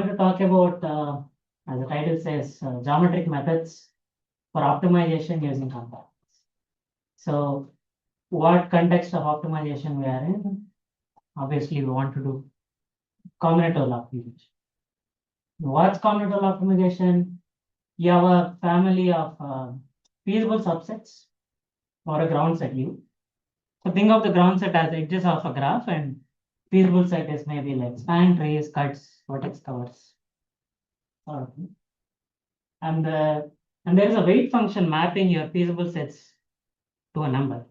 To talk about, as the title says, geometric methods for optimization using compacts. So, what context of optimization we are in? Obviously, we want to do combinatorial optimization. What's combinatorial optimization? You have a family of feasible subsets or a ground set U. So, think of the ground set as edges of a graph, and feasible set is maybe like span, trace, cuts, vertex covers. And there is a weight function mapping your feasible sets to a number.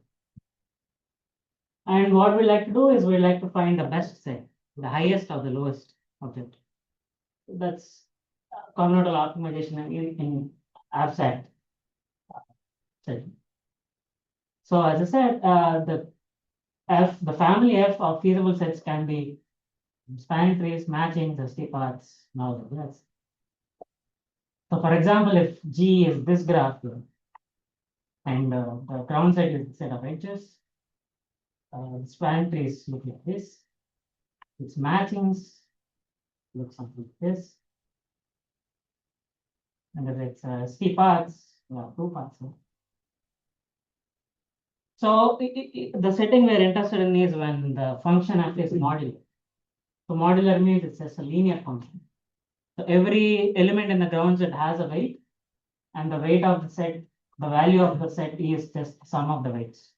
And what we like to do is we like to find the best set, the highest or the lowest object. That's combinatorial optimization in abstract setting. So as I said, the family F of feasible sets can be spanning trees, matching the steep paths, and all of that. So for example, if G is this graph here, and the ground set is the set of edges, span trees look like this. Its matchings look something like this. And if it's steep paths, two paths. So the setting we're interested in is when the function f is modular. So modular means it's just a linear function. So every element in the ground set has a weight, and the weight of the set, the value of the set is just the sum of the weights.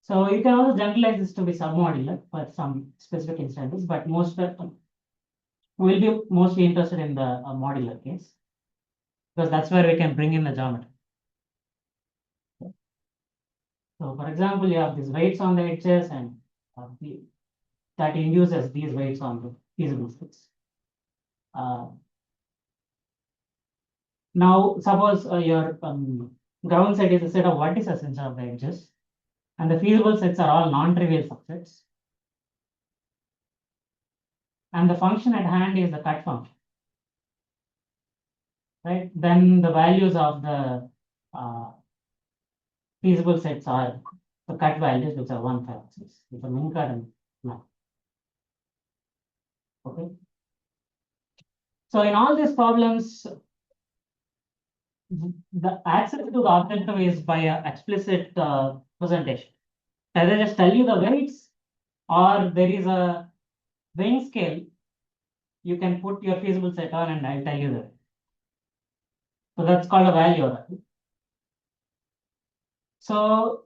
So you can also generalize this to be submodular for some specific instances, but most we'll be mostly interested in the modular case because that's where we can bring in the geometry. So for example, you have these weights on the edges and that induces these weights on the feasible sets. Now, suppose your ground set is a set of vertices instead of the edges, and the feasible sets are all non-trivial subsets. And the function at hand is the cut function. Right? Then the values of the feasible sets are the cut values, which are 1, 5, 6, with a min cut and max. Okay. So in all these problems, the access to the objective is by an explicit presentation. Either just tell you the weights, or there is a weighing scale you can put your feasible set on, and I'll tell you that. So that's called a value. So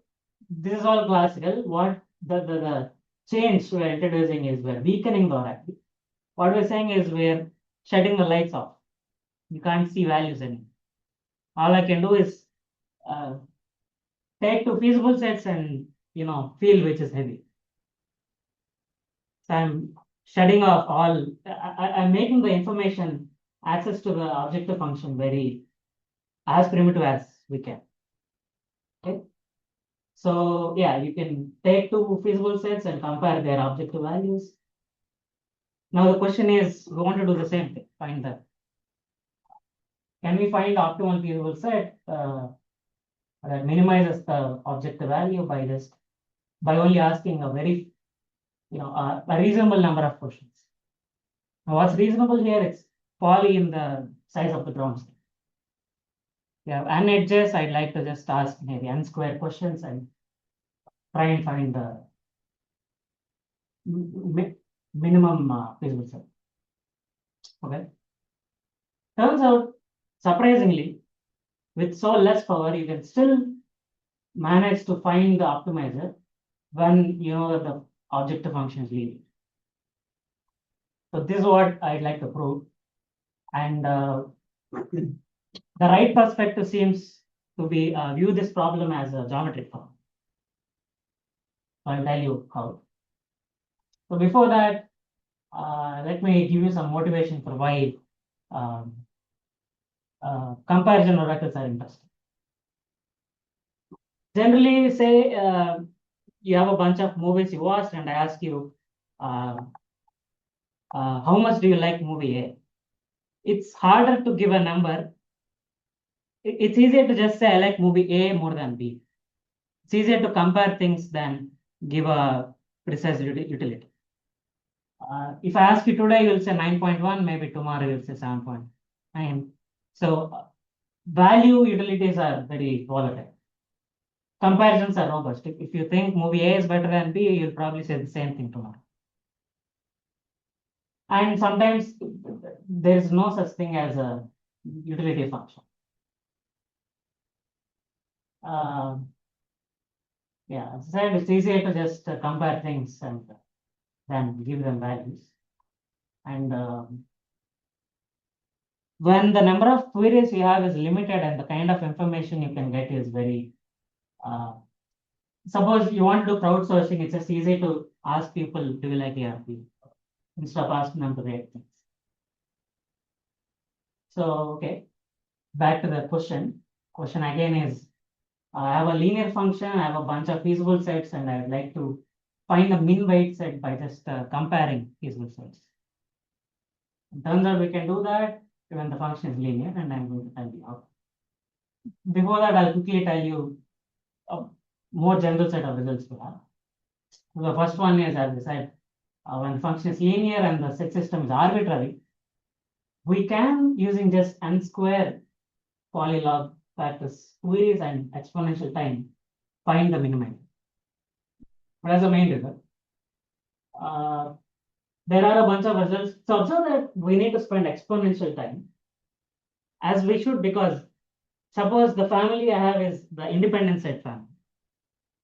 this is all classical. What the change we're introducing is we're weakening the oracle. What we're saying is we're shutting the lights off. You can't see values anymore. All I can do is take two feasible sets and feel which is heavy. So I'm shutting off all. I'm making the information access to the objective function very as primitive as we can. Okay. So yeah, you can take two feasible sets and compare their objective values. Now the question is, we want to do the same thing, find that. Can we find optimal feasible set that minimizes the objective value by only asking a very, a reasonable number of questions. Now what's reasonable here? It's poly in the size of the ground set. You have n edges, I'd like to just ask maybe n square questions and try and find the minimum feasible set. Okay. Turns out, surprisingly, with so less power, you can still manage to find the optimizer when you know that the objective function is linear. So this is what I'd like to prove. And the right perspective seems to be view this problem as a geometric problem. I'll tell you how. So before that, let me give you some motivation for why comparison oracles are interesting. Generally, say you have a bunch of movies you watched, and I ask you, how much do you like movie A? It's harder to give a number. It's easier to just say I like movie A more than B. It's easier to compare things than give a precise utility. If I ask you today, you'll say 9.1, maybe tomorrow you'll say 7.9. So value utilities are very volatile. Comparisons are robust. If you think movie A is better than B, you'll probably say the same thing tomorrow. And sometimes there is no such thing as a utility function. Yeah, as I said, it's easier to just compare things and then give them values. And when the number of queries you have is limited and the kind of information you can get is very, suppose you want to do crowdsourcing, it's just easy to ask people, do you like ERP? Instead of asking them to rate things. So, okay, back to the question. Question again is, I have a linear function, I have a bunch of feasible sets, and I would like to find the min weight set by just comparing feasible sets. It turns out we can do that when the function is linear, and I'm going to tell you how. Before that, I'll quickly tell you a more general set of results we have. So the first one is, as I said, when the function is linear and the set system is arbitrary, we can, using just n square polylog factors queries and exponential time, find the minimum. But as a main result, there are a bunch of results. So observe that we need to spend exponential time, as we should, because suppose the family I have is the independent set family.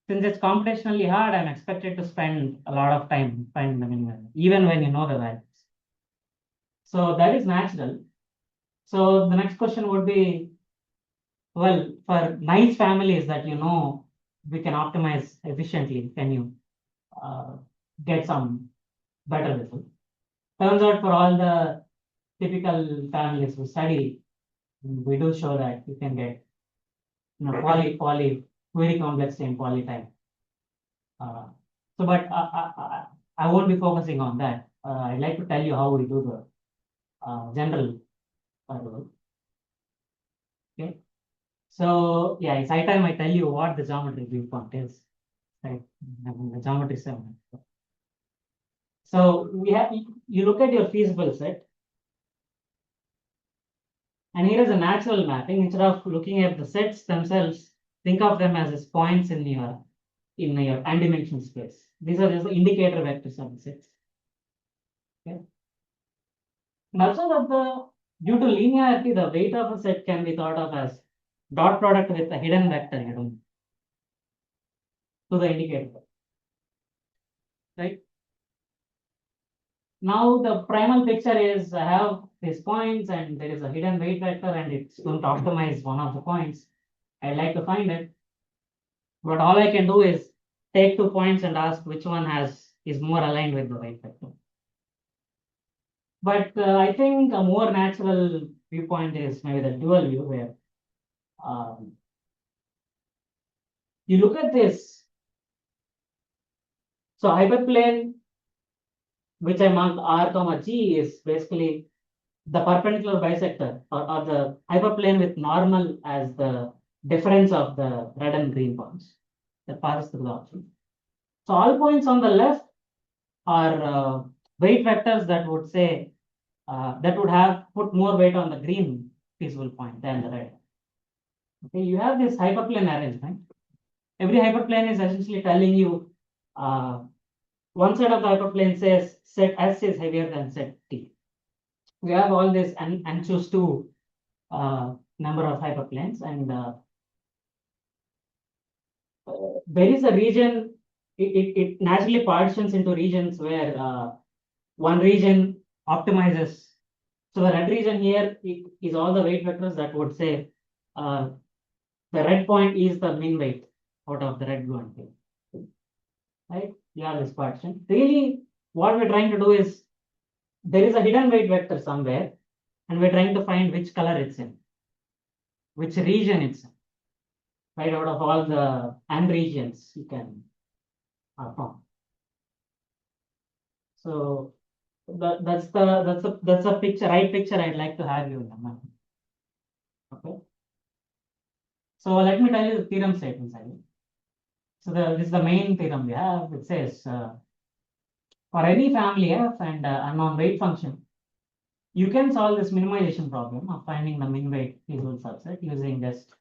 Since it's computationally hard, I'm expected to spend a lot of time finding the minimum, even when you know the values. So that is natural. So the next question would be, well, for nice families that you know we can optimize efficiently, can you get some better result? Turns out for all the typical families we study, we do show that you can get poly, very complex and poly type. So, but I won't be focusing on that. I'd like to tell you how we do the general rule. Okay. So, yeah, it's high time I tell you what the geometry viewpoint is. Right? The geometry 7. So, we have, you look at your feasible set, and here is a natural mapping. Instead of looking at the sets themselves, think of them as points in your n-dimensional space. These are just the indicator vectors of the sets. Okay. And also that due to linearity, the weight of a set can be thought of as dot product with a hidden vector hidden to the indicator. Right? Now the primal picture is I have these points and there is a hidden weight vector and it's going to optimize one of the points. I'd like to find it. But all I can do is take 2 points and ask which one is more aligned with the weight vector. But I think a more natural viewpoint is maybe the dual view where you look at this. So hyperplane, which I marked R comma G, is basically the perpendicular bisector or the hyperplane with normal as the difference of the red and green points that passes through the object. So all points on the left are weight vectors that would say that would have put more weight on the green feasible point than the red. Okay, you have this hyperplane arrangement. Every hyperplane is essentially telling you one side of the hyperplane says set S is heavier than set T. We have all this and choose 2 number of hyperplanes, and there is a region, it naturally partitions into regions where one region optimizes. So the red region here is all the weight vectors that would say the red point is the min weight out of the red, blue, and green. Right? Yeah, this partition. Really, what we're trying to do is there is a hidden weight vector somewhere, and we're trying to find which color it's in, which region it's in. Right, out of all the n regions you can form. So that's a picture, right picture I'd like to have you in the mind. Okay. So let me tell you the theorem statements. So this is the main theorem we have. It says For any family f and unknown weight function, you can solve this minimization problem of finding the min weight feasible subset using just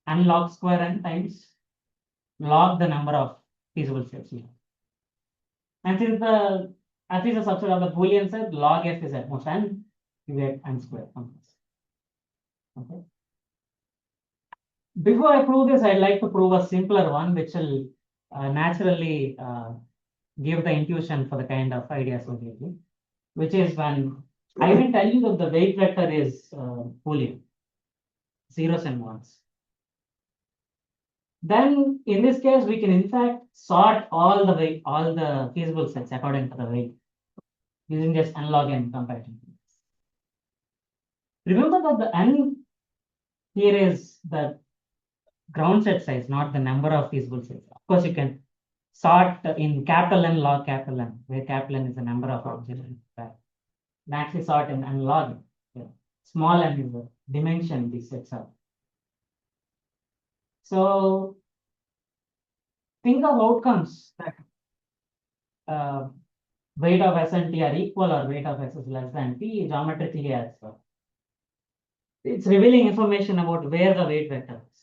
n log square n times log the number of feasible sets you have. And since the f is a subset of the Boolean set, log f is at most n, you get n squared from this. Okay. Before I prove this, I'd like to prove a simpler one, which will naturally give the intuition for the kind of ideas we're getting, which is when I will tell you that the weight vector is Boolean, zeros and ones. Then in this case, we can in fact sort all the feasible sets according to the weight using just n log n comparison. Remember that the n here is the ground set size, not the number of feasible sets. Of course, you can sort in capital N log capital N, where capital N is the number of objects. And actually sort in n log n. Yeah. Small n is the dimension these sets are. So think of outcomes that weight of S and T are equal or weight of S is less than T geometrically as well. It's revealing information about where the weight vector is.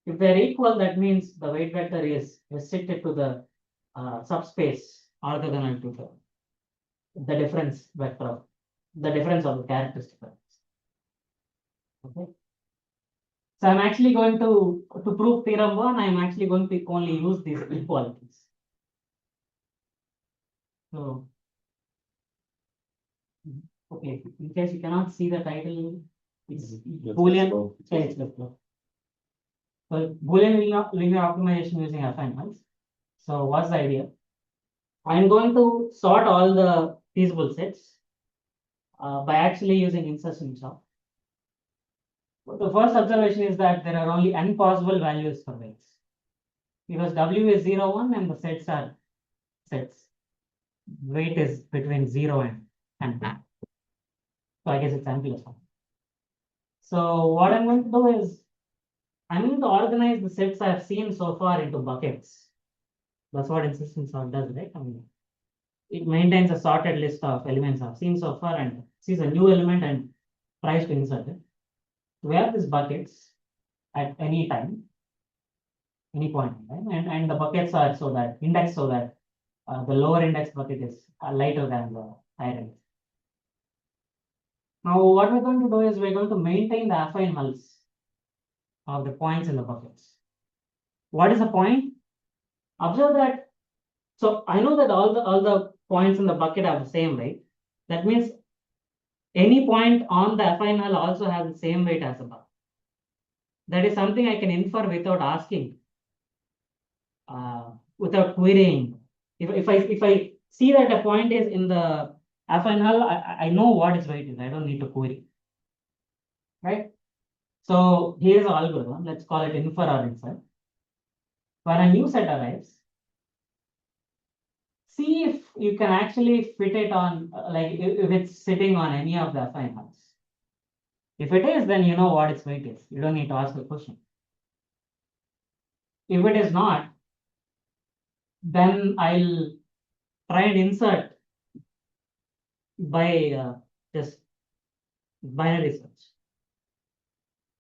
If they're equal, that means the weight vector is restricted to the subspace orthogonal to the difference vector, the difference of the characteristic vectors. Okay. So I'm actually going to prove theorem 1, I'm actually going to only use these inequalities. So, okay, in case you cannot see the title, it's Boolean. So Boolean linear optimization using affinals. So what's the idea? I'm going to sort all the feasible sets by actually using insertion sort. The first observation is that there are only n possible values for weights because W is 0, 1 and the sets are sets. Weight is between 0 and n. So I guess it's n plus 1. So what I'm going to do is I'm going to organize the sets I've seen so far into buckets. That's what insertion sort does, right? I mean, it maintains a sorted list of elements I've seen so far and sees a new element and tries to insert it. We have these buckets at any time, any point in time, and the buckets are so that indexed so that the lower index bucket is lighter than the higher index. Now, what we're going to do is we're going to maintain the affine nulls of the points in the buckets. What is a point? Observe that. So I know that all the points in the bucket have the same weight. That means any point on the affine null also has the same weight as the bucket. That is something I can infer without asking, without querying. If I see that a point is in the affine null, I know what its weight is. I don't need to query. Right? So here's the algorithm. Let's call it infer or insert. When a new set arrives, see if you can actually fit it on, like if it's sitting on any of the affine nulls. If it is, then you know what its weight is. You don't need to ask the question. If it is not, then I'll try and insert by just binary search.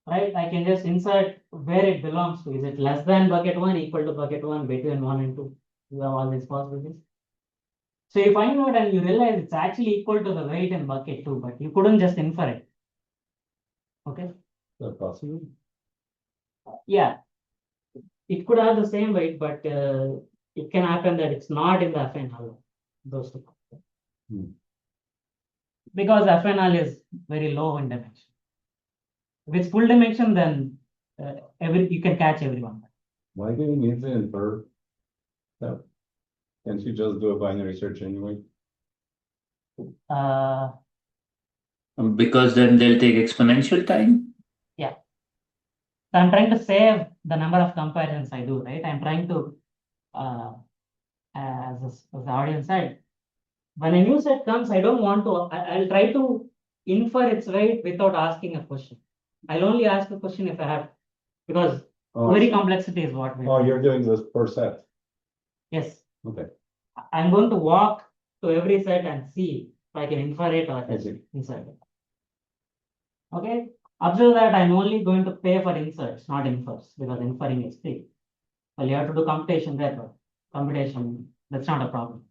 Right? I can just insert where it belongs to. Is it less than bucket 1, equal to bucket 1, between 1 and 2? You have all these possibilities. So you find out and you realize it's actually equal to the weight in bucket 2, but you couldn't just infer it. Okay? Is that possible? Yeah. It could have the same weight, but it can happen that it's not in the affine null. Those two. Because affine null is very low in dimension. If it's full dimension, then you can catch everyone. Why do you need to infer that? Can't you just do a binary search anyway? Because then they'll take exponential time. Yeah. So I'm trying to save the number of comparisons I do, right? I'm trying to, as the audience said, when a new set comes, I don't want to, I'll try to infer its weight without asking a question. I'll only ask a question if I have, because query complexity is what we you're doing this per set. Yes. Okay. I'm going to walk to every set and see if I can infer it or just see. insert it. Okay, observe that I'm only going to pay for inserts, not infers, because inferring is free. Well, you have to do computation there, but computation, that's not a problem.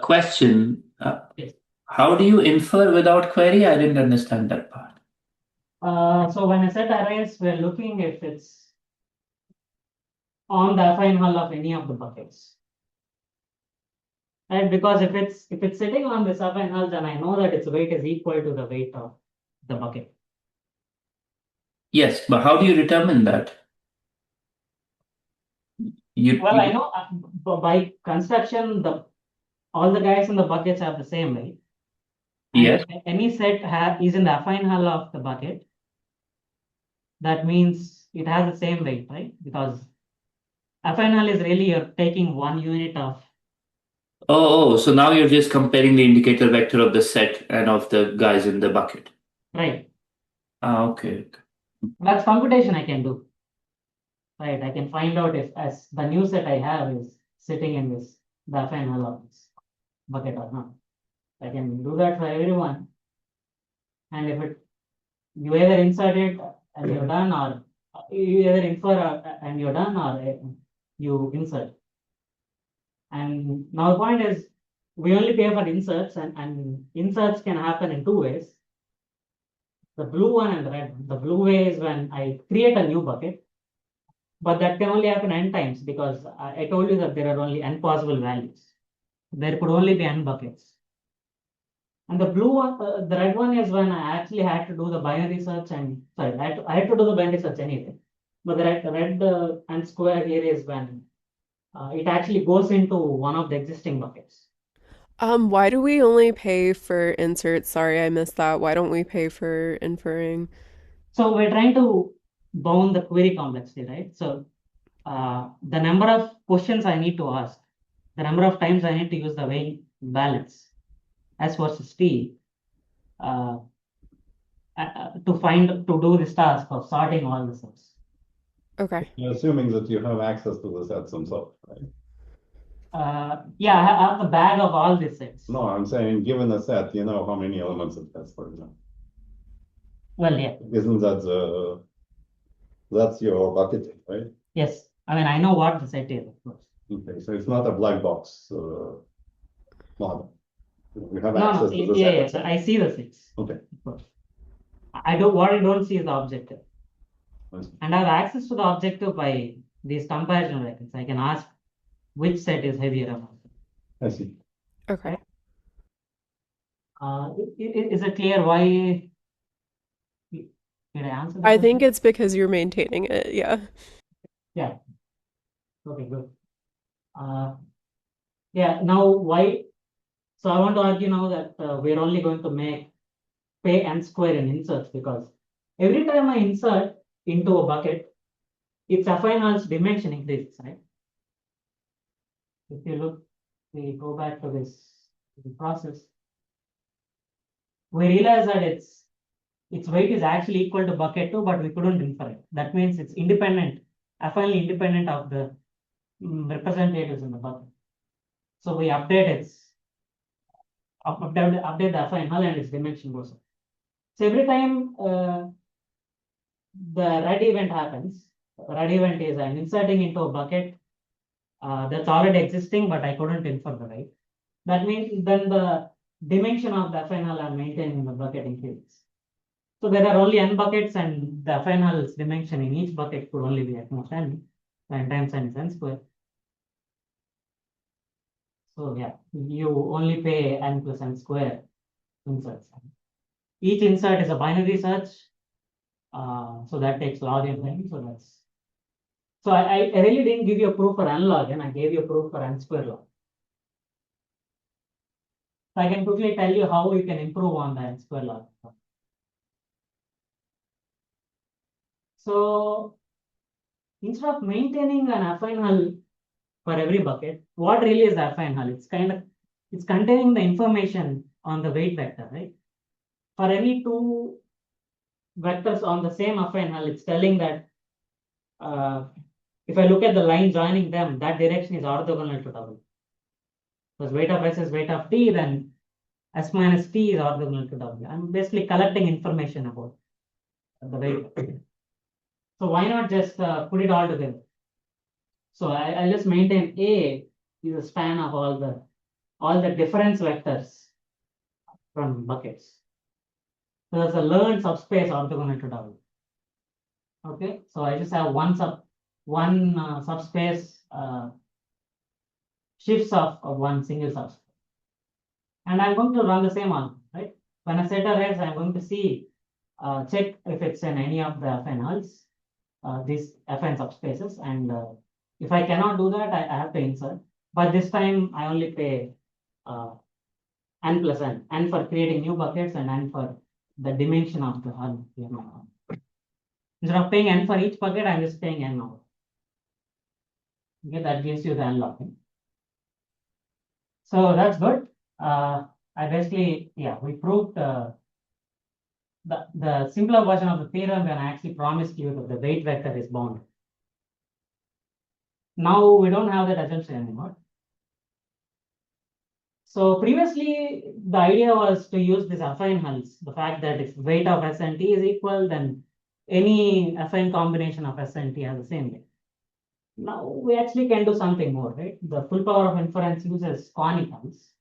Question. Yes. How do you infer without query? I didn't understand that part. So when a set arrives, we're looking if it's on the affine hull of any of the buckets. Right, because if it's sitting on this affine hull, then I know that its weight is equal to the weight of the bucket. Yes, but how do you determine that? Well, I know by construction, all the guys in the buckets have the same weight. And Yes. if any set is in the affine hull of the bucket, that means it has the same weight, right? Because affine hull is really you're taking one unit of. So now you're just comparing the indicator vector of the set and of the guys in the bucket. Right. Okay. That's computation I can do. Right. I can find out if as the new set I have is sitting in the affine hull of this bucket or not. I can do that for everyone. And if you either insert it and you're done, or you either infer and you're done, or you insert. And now the point is, we only pay for inserts, and inserts can happen in two ways. The blue one and the red one. The blue way is when I create a new bucket, but that can only happen n times because I told you that there are only n possible values. There could only be n buckets. And the blue one, the red one is when I actually had to do the binary search and sorry, I had to do the binary search anyway. But the red and square here is when it actually goes into one of the existing buckets. Why do we only pay for inserts? Sorry, I missed that. Why don't we pay for inferring? So we're trying to bound the query complexity, right? So the number of questions I need to ask, the number of times I need to use the weight balance, S versus T, to do this task of sorting all the sets. Okay. You're assuming that you have access to the sets themselves, right? Yeah, I have the bag of all these sets. No, I'm saying, given a set, you know how many elements it has, for example. Well, yeah. Isn't that that's your bucketing, right? Yes. I mean, I know what the set is, of course. Okay, so it's not a black box model. You have No, access to the yeah, set yeah. itself. I see the sets. Okay. Of course. What I don't see is the objective. I see. And I have access to the objective by these comparison records. I can ask which set is heavier among them. I see. Okay. Is it clear why? Did I answer the I think question? it's because you're maintaining it. Yeah. Yeah. Okay, good. Yeah, now why? So I want to argue now that we're only going to pay n square in inserts because every time I insert into a bucket, its affine hull's dimension increases, right? If you look, we go back to this process, we realize that its weight is actually equal to bucket 2, but we couldn't infer it. That means it's independent, affinely independent of the representatives in the bucket. So we update the affine hull and its dimension goes up. So every time the red event happens, red event is I'm inserting into a bucket that's already existing, but I couldn't infer the weight. That means then the dimension of the affine hull I'm maintaining in the bucket increases. So there are only n buckets, and the affine hull's dimension in each bucket could only be at most n times n is n square. So yeah, you only pay n plus n square inserts. Each insert is a binary search, so that takes log n time. So I really didn't give you a proof for n log n. I gave you a proof for n square log. So I can quickly tell you how you can improve on the n square log. So instead of maintaining an affine hull for every bucket, what really is the affine hull? It's containing the information on the weight vector, right? For any two vectors on the same affine hull, it's telling that if I look at the line joining them, that direction is orthogonal to W. because weight of S is weight of T, then S minus T is orthogonal to W. I'm basically collecting information about the weight. So why not just put it all together? So I'll just maintain A is a span of all the difference vectors from buckets. So that's a learned subspace orthogonal to W. Okay, so I just have one subspace shifts of one single subspace. And I'm going to run the same on, right? When a set arrives, I'm going to see, check if it's in any of the Fn nulls, these Fn subspaces. And if I cannot do that, I have to insert. But this time I only pay n plus n for creating new buckets and n for the dimension of the hull. Instead of paying n for each bucket, I'm just paying n over. Okay, that gives you the unlocking. So that's good. I basically, yeah, we proved the simpler version of the theorem when I actually promised you that the weight vector is bounded. Now we don't have that assumption anymore. So previously, the idea was to use this affine hulls, the fact that if weight of S and T is equal, then any affine combination of S and T has the same weight. Now we actually can do something more, right? The full power of inference uses conicals.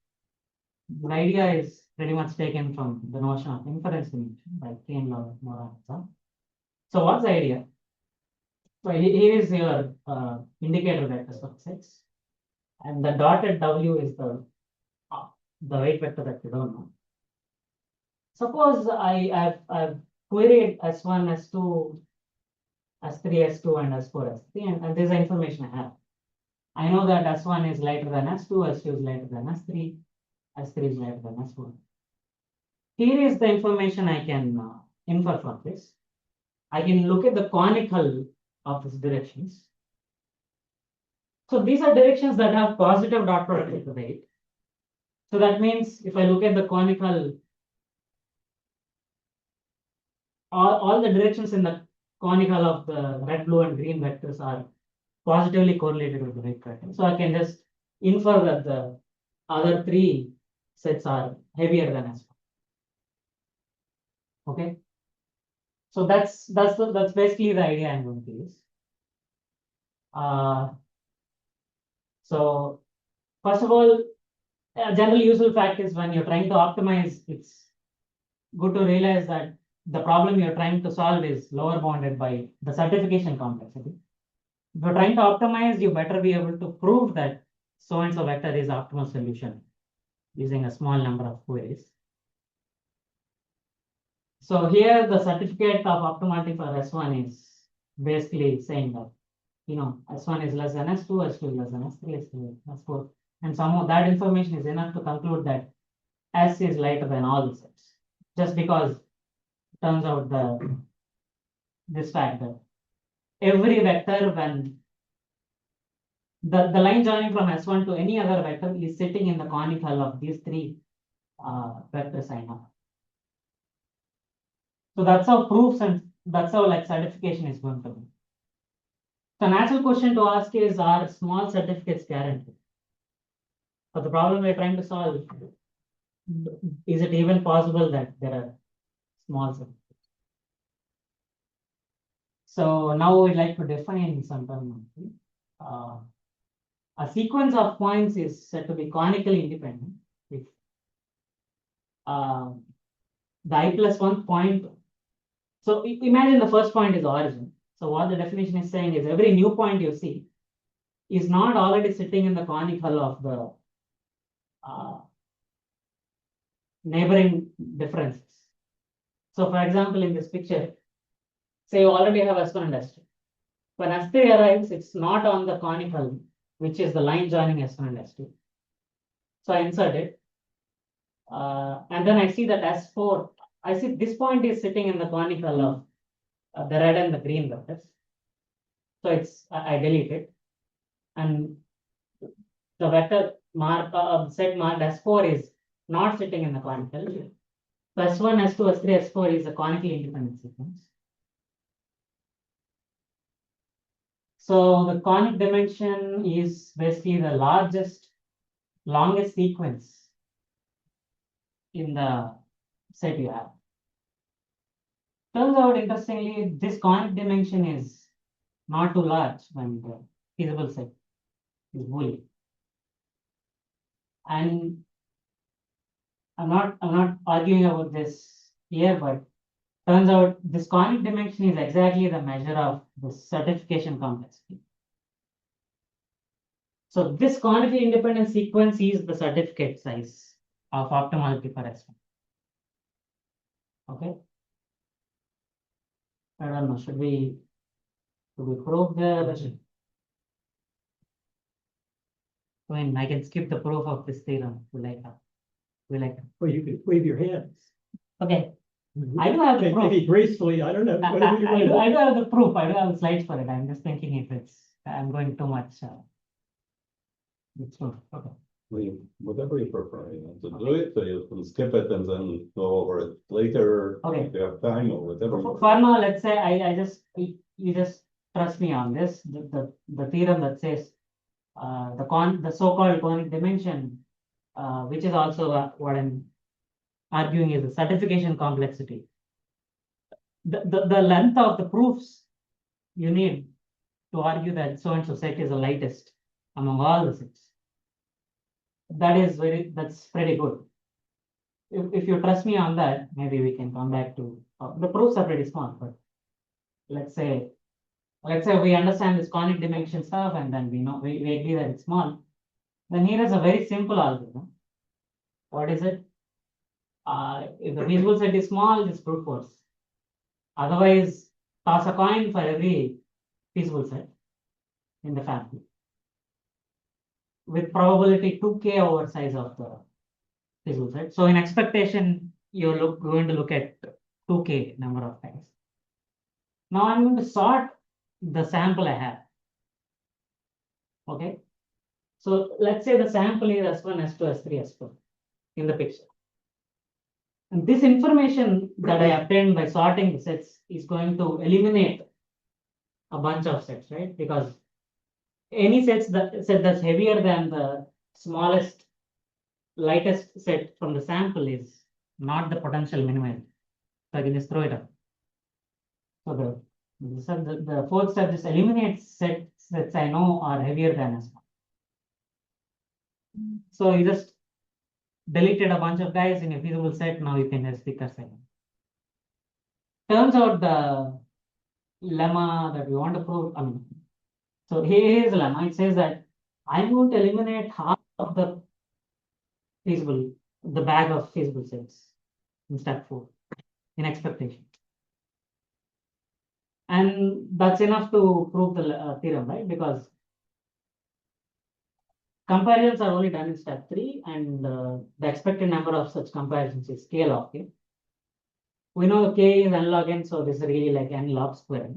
The idea is pretty much taken from the notion of inference dimension by Kane Moran. So what's the idea? So here is your indicator vector subsets, and the dotted W is the weight vector that you don't know. Suppose I've queried S1, S2, S3, S2, and S4, S3, and this is the information I have. I know that S1 is lighter than S2, S2 is lighter than S3, S3 is lighter than S4. Here is the information I can infer from this. I can look at the conical of these directions. So these are directions that have positive dot product with the weight. So that means if I look at the conical, all the directions in the conical of the red, blue, and green vectors are positively correlated with the weight vector. So I can just infer that the other three sets are heavier than S1. Okay. So that's basically the idea I'm going to use. So first of all, a general useful fact is when you're trying to optimize, it's good to realize that the problem you're trying to solve is lower bounded by the certification complexity. If you're trying to optimize, you better be able to prove that so and so vector is optimal solution using a small number of queries. So here the certificate of optimality for S1 is basically saying that, S1 is less than S2, S2 is less than S3, S3 is S4. And somehow that information is enough to conclude that S is lighter than all the sets. Just because it turns out this fact that every vector, when the line joining from S1 to any other vector is sitting in the conical of these three vectors I know. So that's how proofs and that's how certification is going to be. The natural question to ask is, are small certificates guaranteed? For the problem we're trying to solve, is it even possible that there are small certificates? So now we'd like to define some terminology. A sequence of points is said to be conically independent if the I+1 point. So imagine the first point is origin. So what the definition is saying is every new point you see is not already sitting in the conical of the neighboring differences. So for example, in this picture, say you already have S1 and S2. When S3 arrives, it's not on the conical, which is the line joining S1 and S2. So I insert it. And then I see that S4, I see this point is sitting in the conical of the red and the green vectors. So I delete it. And the vector set marked S4 is not sitting in the conical. So S1, S2, S3, S4 is a conically independent sequence. So the conic dimension is basically the largest longest sequence in the set you have. Turns out, interestingly, this conic dimension is not too large when the feasible set is boolean. And I'm not arguing about this here, but turns out this conic dimension is exactly the measure of the certification complexity. So this conically independent sequence is the certificate size of optimality for S1. Okay. I don't know, should we prove the? I mean, I can skip the proof of this theorem. We like. Well, you could wave your hands. Okay. I do have the proof. Maybe gracefully, I don't know. I Whatever you want. do have the proof. I do have the slides for it. I'm just thinking if I'm going too much. It's not. Okay. Whatever you prefer, to do it, so you can skip it and then go over it later. Okay. If you have time or whatever. For now, let's say you just trust me on this. The theorem that says the so-called conic dimension, which is also what I'm arguing is the certification complexity. The length of the proofs you need to argue that so and so set is the lightest among all the sets. That's pretty good. If you trust me on that, maybe we can come back to the proofs are pretty small, but let's say we understand this conic dimension stuff and then we agree that it's small. Then here is a very simple algorithm. What is it? If the feasible set is small, just brute force. Otherwise, toss a coin for every feasible set in the family with probability 2k over size of the feasible set. So in expectation, you're going to look at 2k number of times. Now I'm going to sort the sample I have. Okay. So let's say the sample is S1, S2, S3, S4 in the picture. And this information that I obtained by sorting the sets is going to eliminate a bunch of sets, right? Because any set that's heavier than the smallest, lightest set from the sample is not the potential minimum. So I can just throw it up. So the fourth step just eliminates sets that I know are heavier than S1. So you just deleted a bunch of guys in a feasible set. Now you can just pick a set. Turns out the lemma that we want to prove. So here is a lemma. It says that I'm going to eliminate half of the bag of feasible sets in step 4 in expectation. And that's enough to prove the theorem, right? Because comparisons are only done in step 3 and the expected number of such comparisons is k log k. We know k is n log n, so this is really like n log square.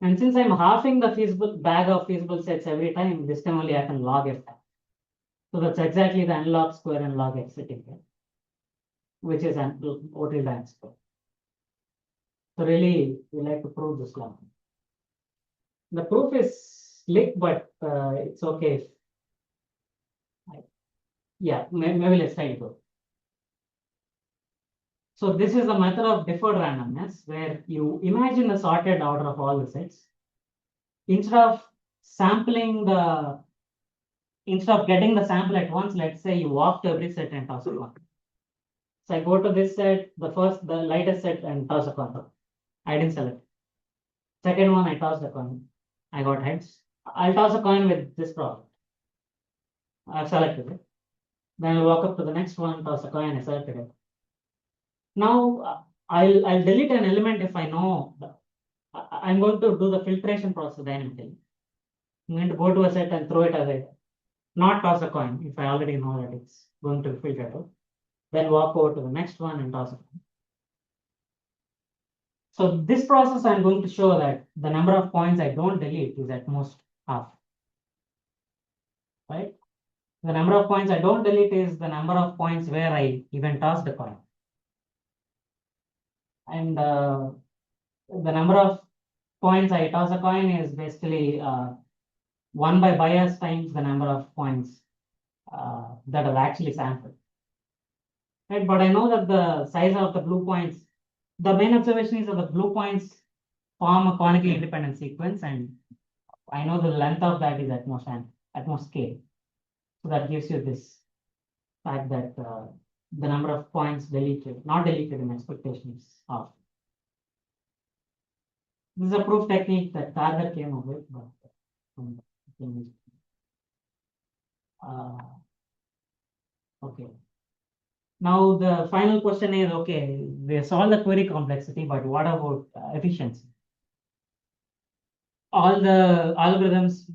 And since I'm halving the bag of feasible sets every time, this can only happen log f. So that's exactly the n log square and log f sitting here, which is n tilde n square. So really, we like to prove this law. The proof is slick, but it's okay. Yeah, maybe let's try it out. So this is the method of deferred randomness, where you imagine a sorted order of all the sets. Instead of getting the sample at once, let's say you walk to every set and toss a coin. So I go to this set, the lightest set, and toss a coin. I didn't select. Second one, I tossed the coin. I got heads. I'll toss a coin with this problem. I've selected it. Then I'll walk up to the next one, toss a coin, I selected it. Now I'll delete an element if I know. I'm going to do the filtration process dynamically. I'm going to go to a set and throw it away. Not toss a coin if I already know that it's going to be filtered out. Then walk over to the next one and toss a coin. So this process, I'm going to show that the number of points I don't delete is at most half. Right? The number of points I don't delete is the number of points where I even toss the coin. And the number of points I toss a coin is basically 1 by bias times the number of points that are actually sampled. Right, but I know that the size of the blue points, the main observation is that the blue points form a conically independent sequence, and I know the length of that is atmos scale. So that gives you this fact that the number of points deleted, not deleted in expectation is off. This is a proof technique that Targar came up with, but okay. Now the final question is, okay, they solve the query complexity, but what about efficiency? All the algorithms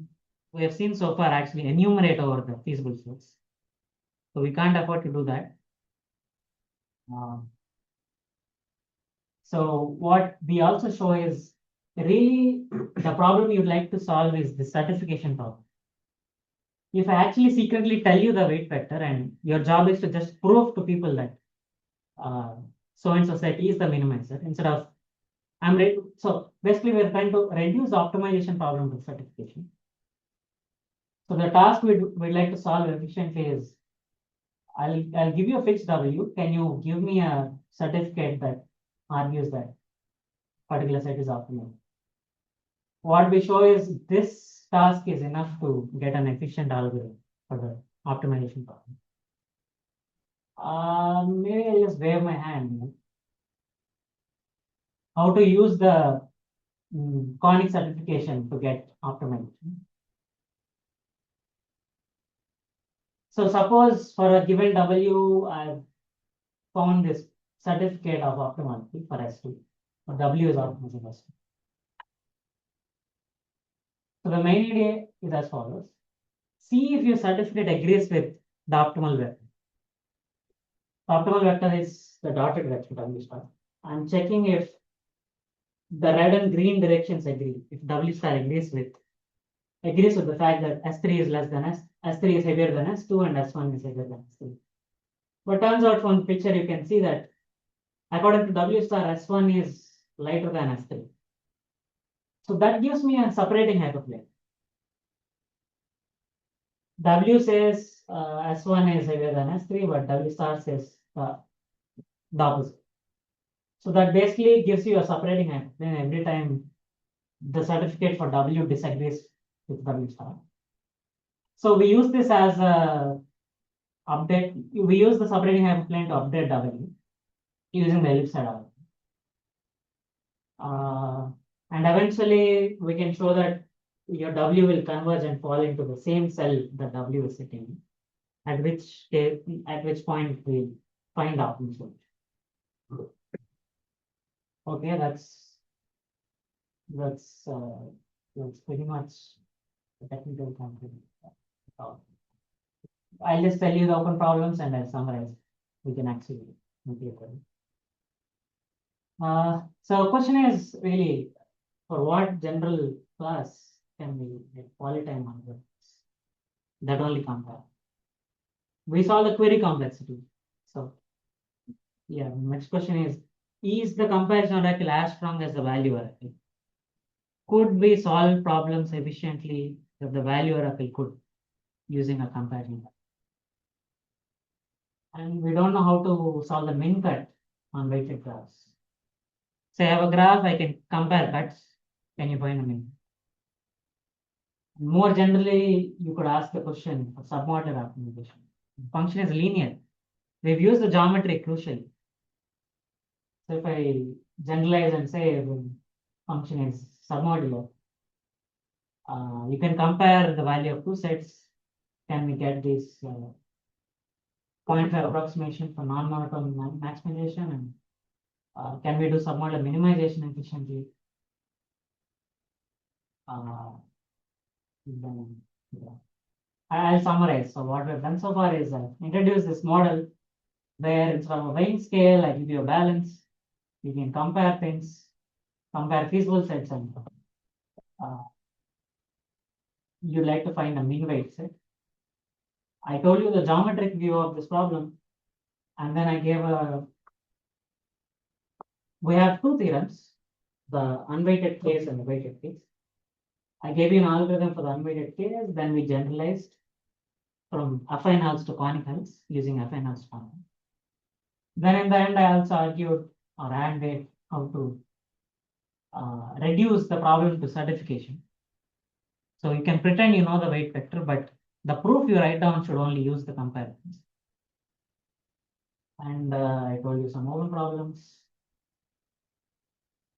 we have seen so far actually enumerate over the feasible sets. So we can't afford to do that. So what we also show is really the problem you'd like to solve is the certification problem. If I actually secretly tell you the weight vector and your job is to just prove to people that so and so set is the minimizer instead of so basically we're trying to reduce the optimization problem to certification. So the task we'd like to solve efficiently is I'll give you a fixed W. Can you give me a certificate that argues that particular set is optimal? What we show is this task is enough to get an efficient algorithm for the optimization problem. Maybe I'll just wave my hand. How to use the conic certification to get optimization. So suppose for a given W, I've found this certificate of optimality for S2, or W is optimizing S2. So the main idea is as follows. See if your certificate agrees with the optimal vector. The optimal vector is the dotted vector W star. I'm checking if the red and green directions agree. If W star agrees with the fact that S3 is less than S3 is heavier than S2 and S1 is heavier than S3. But turns out from the picture you can see that according to W star, S1 is lighter than S3. So that gives me a separating hyperplane. W says S1 is heavier than S3, but W star says the opposite. So that basically gives you a separating hyperplane every time the certificate for W disagrees with W star. So we use this as a update. We use the separating hyperplane to update W using the ellipsoid algorithm. And eventually we can show that your W will converge and fall into the same cell that W is sitting in, at which point we find out the solution. Okay, that's pretty much the technical component. I'll just tell you the open problems and I'll summarize. We can actually make it. So question is really, for what general class can we get polytime algorithms that only compare? We saw the query complexity. So yeah, next question is the comparison oracle as strong as the value oracle? Could we solve problems efficiently if the value oracle could using a comparison? And we don't know how to solve the min cut on weighted graphs. Say I have a graph, I can compare cuts. Can you find a min? More generally, you could ask the question for submodular optimization. The function is linear. We've used the geometry crucially. So if I generalize and say the function is submodular, you can compare the value of two sets. Can we get this point for approximation for non-monotone maximization, and can we do submodular minimization efficiently? I'll summarize. So what we've done so far is introduce this model where instead of a weighing scale, I give you a balance. You can compare things, compare feasible sets, and you'd like to find a mean weight set. I told you the geometric view of this problem, and then I gave we have two theorems, the unweighted case and the weighted case. I gave you an algorithm for the unweighted case, then we generalized from affinals to conicals using affinals problem. Then in the end, I also argued or handed how to reduce the problem to certification. So you can pretend you know the weight vector, but the proof you write down should only use the comparisons. And I told you some more problems.